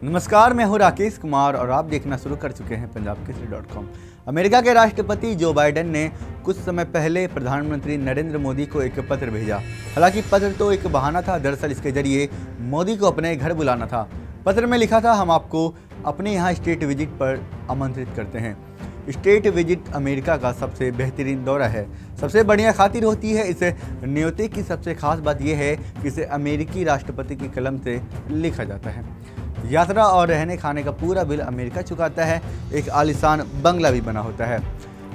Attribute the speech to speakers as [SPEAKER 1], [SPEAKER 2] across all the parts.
[SPEAKER 1] नमस्कार, मैं हूं राकेश कुमार और आप देखना शुरू कर चुके हैं पंजाबकेसरी.com। अमेरिका के राष्ट्रपति जो बाइडेन ने कुछ समय पहले प्रधानमंत्री नरेंद्र मोदी को एक पत्र भेजा। हालांकि पत्र तो एक बहाना था, दरअसल इसके जरिए मोदी को अपने घर बुलाना था। पत्र में लिखा था, हम आपको अपने यहाँ स्टेट विजिट पर आमंत्रित करते हैं। स्टेट विजिट अमेरिका का सबसे बेहतरीन दौरा है। सबसे बढ़िया खातिर होती है इस न्योते की। सबसे खास बात यह है कि इसे अमेरिकी राष्ट्रपति की कलम से लिखा जाता है। यात्रा और रहने खाने का पूरा बिल अमेरिका चुकाता है। एक आलीशान बंगला भी बना होता है।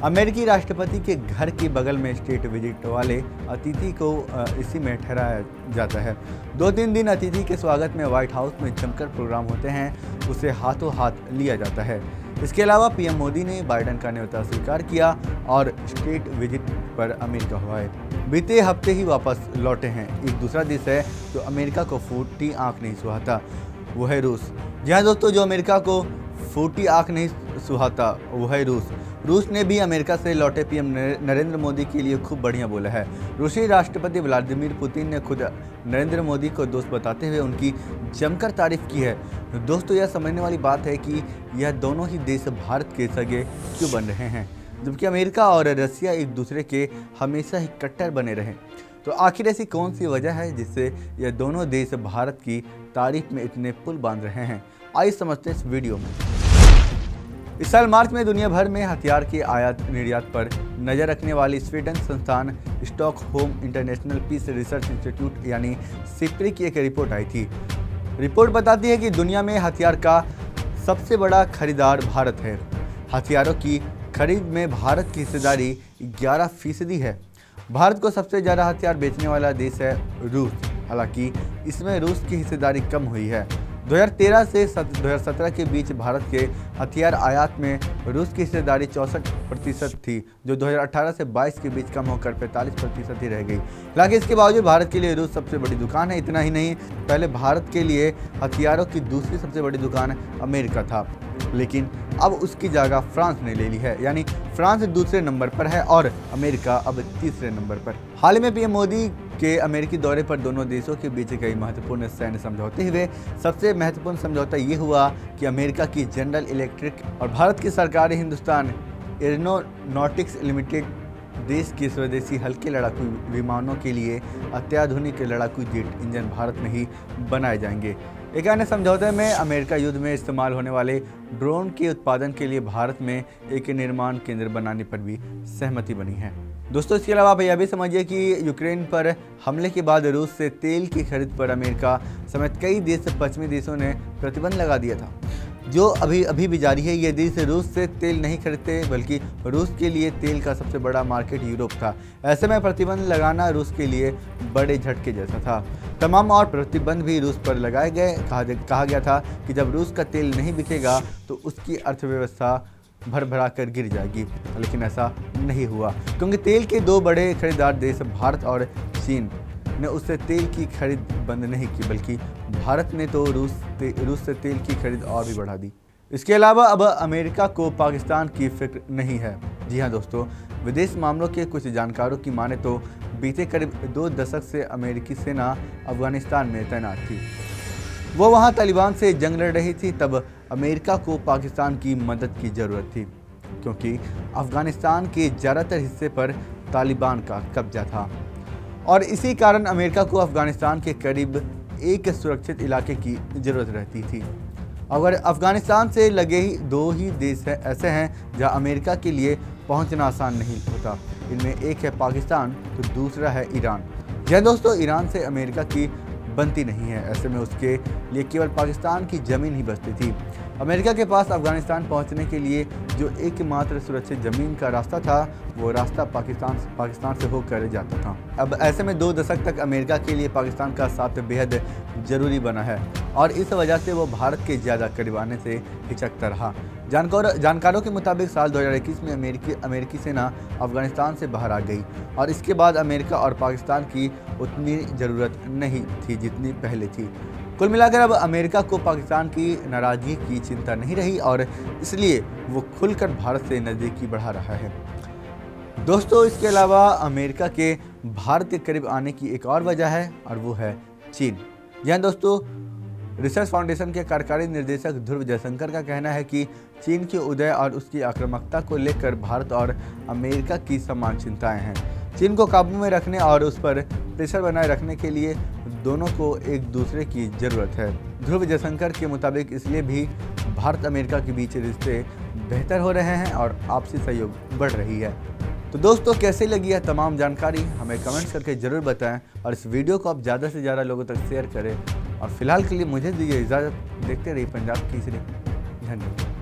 [SPEAKER 1] अमेरिकी राष्ट्रपति के घर के बगल में स्टेट विजिट वाले अतिथि को इसी में ठहराया जाता है। 2-3 दिन अतिथि के स्वागत में व्हाइट हाउस में जमकर प्रोग्राम होते हैं। उसे हाथों हाथ लिया जाता है। इसके अलावा पीएम मोदी ने बाइडेन का न्योता स्वीकार किया और स्टेट विजिट पर अमेरिका हुआ है। बीते हफ्ते ही वापस लौटे हैं। एक दूसरा देश है तो अमेरिका को फूटी आंख नहीं सुहाता, वो है रूस। जी हाँ दोस्तों, जो अमेरिका को फूटी आंख नहीं सुहाता वो है रूस। रूस ने भी अमेरिका से लौटे पीएम नरेंद्र मोदी के लिए खूब बढ़िया बोला है। रूसी राष्ट्रपति व्लादिमीर पुतिन ने खुद नरेंद्र मोदी को दोस्त बताते हुए उनकी जमकर तारीफ की है। दोस्तों, यह समझने वाली बात है कि यह दोनों ही देश भारत के सगे क्यों बन रहे हैं, जबकि अमेरिका और रसिया एक दूसरे के हमेशा ही कट्टर बने रहे। तो आखिर ऐसी कौन सी वजह है जिससे यह दोनों देश भारत की तारीफ में इतने पुल बांध रहे हैं? आइए समझते हैं इस वीडियो में। इस साल मार्च में दुनिया भर में हथियार के आयात निर्यात पर नजर रखने वाली स्वीडन संस्थान Stockholm International Peace Research Institute यानी सिप्री की एक रिपोर्ट आई थी। रिपोर्ट बताती है कि दुनिया में हथियार का सबसे बड़ा खरीदार भारत है। हथियारों की खरीद में भारत की हिस्सेदारी 11% है। भारत को सबसे ज़्यादा हथियार बेचने वाला देश है रूस। हालांकि इसमें रूस की हिस्सेदारी कम हुई है। 2013 से 2017 के बीच भारत के हथियार आयात में रूस की हिस्सेदारी 64% थी, जो 2018 से 22 के बीच कम होकर 45% ही रह गई। हालांकि इसके बावजूद भारत के लिए रूस सबसे बड़ी दुकान है। इतना ही नहीं, पहले भारत के लिए हथियारों की दूसरी सबसे बड़ी दुकान अमेरिका था, लेकिन अब उसकी जगह फ्रांस ने ले ली है। यानी फ्रांस दूसरे नंबर पर है और अमेरिका अब तीसरे नंबर पर। हाल ही में पीएम मोदी के अमेरिकी दौरे पर दोनों देशों के बीच कई महत्वपूर्ण सैन्य समझौते हुए। सबसे महत्वपूर्ण समझौता ये हुआ कि अमेरिका की जनरल इलेक्ट्रिक और भारत की सरकार हिंदुस्तान एरोनॉटिक्स लिमिटेड देश के स्वदेशी हल्के लड़ाकू विमानों के लिए अत्याधुनिक लड़ाकू जेट इंजन भारत में ही बनाए जाएंगे। एक अन्य समझौते में अमेरिका युद्ध में इस्तेमाल होने वाले ड्रोन के उत्पादन के लिए भारत में एक निर्माण केंद्र बनाने पर भी सहमति बनी है। दोस्तों, इसके अलावा आप यह भी समझिए कि यूक्रेन पर हमले के बाद रूस से तेल की खरीद पर अमेरिका समेत कई देश पश्चिमी देशों ने प्रतिबंध लगा दिया था, जो अभी भी जारी है। ये देश रूस से तेल नहीं खरीदते, बल्कि रूस के लिए तेल का सबसे बड़ा मार्केट यूरोप था। ऐसे में प्रतिबंध लगाना रूस के लिए बड़े झटके जैसा था। तमाम और प्रतिबंध भी रूस पर लगाए गए। कहा गया था कि जब रूस का तेल नहीं बिकेगा तो उसकी अर्थव्यवस्था भरभरा कर गिर जाएगी, लेकिन ऐसा नहीं हुआ, क्योंकि तेल के दो बड़े खरीदार देश भारत और चीन ने उससे तेल की खरीद बंद नहीं की, बल्कि भारत ने तो रूस से तेल की खरीद और भी बढ़ा दी। इसके अलावा अब अमेरिका को पाकिस्तान की फिक्र नहीं है। जी हाँ दोस्तों, विदेश मामलों के कुछ जानकारों की माने तो बीते करीब 2 दशक से अमेरिकी सेना अफगानिस्तान में तैनात थी। वो वहाँ तालिबान से जंग लड़ रही थी। तब अमेरिका को पाकिस्तान की मदद की ज़रूरत थी, क्योंकि अफगानिस्तान के ज़्यादातर हिस्से पर तालिबान का कब्जा था और इसी कारण अमेरिका को अफगानिस्तान के करीब एक सुरक्षित इलाके की ज़रूरत रहती थी। अगर अफगानिस्तान से लगे ही 2 ही देश ऐसे हैं जहां अमेरिका के लिए पहुंचना आसान नहीं होता। इनमें एक है पाकिस्तान तो दूसरा है ईरान। यह दोस्तों, ईरान से अमेरिका की बनती नहीं है। ऐसे में उसके लिए केवल पाकिस्तान की ज़मीन ही बचती थी। अमेरिका के पास अफगानिस्तान पहुंचने के लिए जो एकमात्र सुरक्षित ज़मीन का रास्ता था, वो रास्ता पाकिस्तान से होकर जाता था। अब ऐसे में 2 दशक तक अमेरिका के लिए पाकिस्तान का साथ बेहद ज़रूरी बना है और इस वजह से वो भारत के ज़्यादा करीब आने से हिचकता रहा। जानकारों के मुताबिक साल 2021 में अमेरिकी सेना अफगानिस्तान से बाहर आ गई और इसके बाद अमेरिका और पाकिस्तान की उतनी ज़रूरत नहीं थी जितनी पहले थी। कुल मिलाकर अब अमेरिका को पाकिस्तान की नाराज़गी की चिंता नहीं रही और इसलिए वो खुलकर भारत से नज़दीकी बढ़ा रहा है। दोस्तों, इसके अलावा अमेरिका के भारत के करीब आने की एक और वजह है और वो है चीन। यहाँ दोस्तों, रिसर्च फाउंडेशन के कार्यकारी निदेशक ध्रुव जयशंकर का कहना है कि चीन के उदय और उसकी आक्रामकता को लेकर भारत और अमेरिका की समान चिंताएं हैं। चीन को काबू में रखने और उस पर प्रेशर बनाए रखने के लिए दोनों को एक दूसरे की जरूरत है। ध्रुव जयशंकर के मुताबिक इसलिए भी भारत अमेरिका के बीच रिश्ते बेहतर हो रहे हैं और आपसी सहयोग बढ़ रही है। तो दोस्तों, कैसी लगी है तमाम जानकारी हमें कमेंट्स करके ज़रूर बताएं और इस वीडियो को आप ज़्यादा से ज़्यादा लोगों तक शेयर करें। और फिलहाल के लिए मुझे दीजिए इजाज़त। देखते रहिए पंजाब केसरी। धन्यवाद।